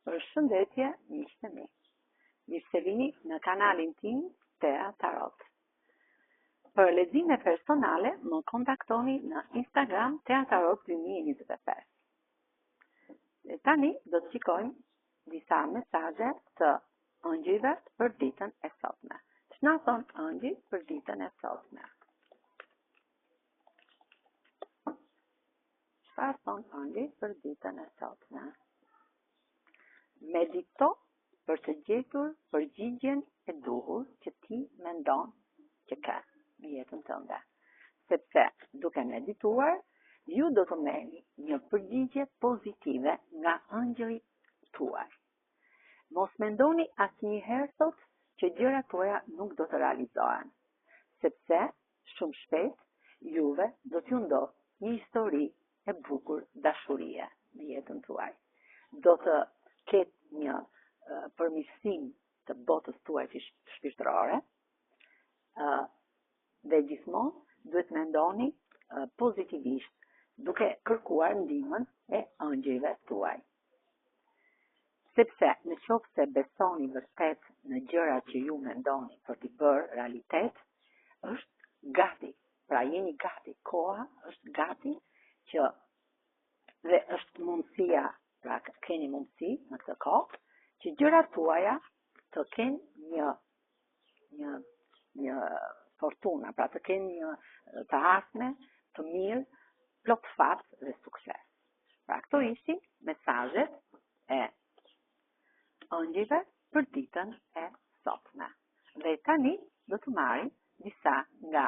Përshëndetje, miqtë mi. Mirë se vini në kanalin tim Tea Tarot. Për lexime personale, më kontaktoni në Instagram Tea Tarot 2025. Dhe tani do të shikojmë disa mesazhe të ëngjëjve për ditën e sotme. Ç'na thon ëngjëjt për ditën e sotme? Çfarë thon ëngjëjt për ditën e sotme? Medito për të gjetur përgjigjen e duhur që ti mendon që ke në jetën tënde. Sepse duke medituar, ju do të merrni një përgjigje pozitive nga ëngjëllit tuaj. Mos mendoni asnjëherë sot që gjërat tuaja nuk do të realizohen, sepse shumë shpejt juve do t'ju ndodh një histori e bukur dashurie në jetën tuaj. Do të ketë një përmirësim të botës tuaj shpirtërore dhe gjithmonë duhet mendoni pozitivisht duke kërkuar ndihmën e ëngjëjve tuaj. Sepse në qoftë se besoni vërtet në gjërat që ju mendoni për t'i bërë realitet, është gati. Pra jeni gati, koha është gati që dhe është mundësia, pra keni mundësi në këtë kohë, që gjërat tuaja të kenë një fortuna, pra të kenë një të ardhme të mirë, plot fat dhe sukses. Pra këto ishin mesazhet e ëngjëjve për ditën e sotme. Dhe tani do të marrim disa nga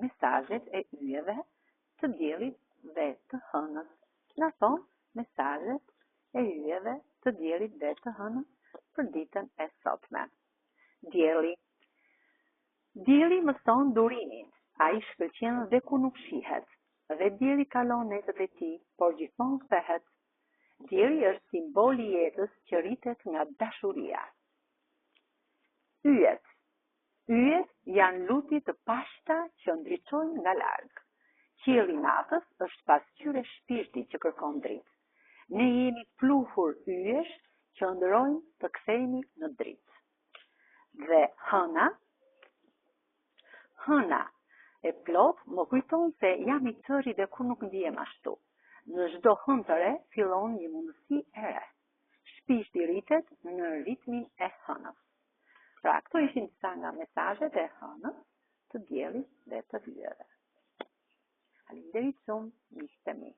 mesazhet e yjeve të diellit dhe të hënës. Na thon mesazhet e yjeve të diellit dhe të hënës për ditën e sotme. Dielli. Dielli mëson durimin. Ai shkëlqen dhe ku nuk shihet. Dhe dielli kalon netët e tij, por gjithmonë kthehet. Dielli është simboli i jetës që rritet nga dashuria. Yjet. Yjet janë lutje të pashta që ndriçojnë nga larg. Qielli i natës është pasqyrë e shpirtit që kërkon dritë. Ne jemi pluhur yjesh që ëndrrojnë të kthehemi në dritë. Dhe hëna e plot më kujton se jam I tëri dhe ku nuk ndihem ashtu. Në çdo hënë të re fillon një mundësi e re. Shpirti rritet në ritmin e hënës. Pra këto ishin disa nga mesazhet e hënës, të diellit dhe të yjeve. Faleminderit shumë, miqtë mi.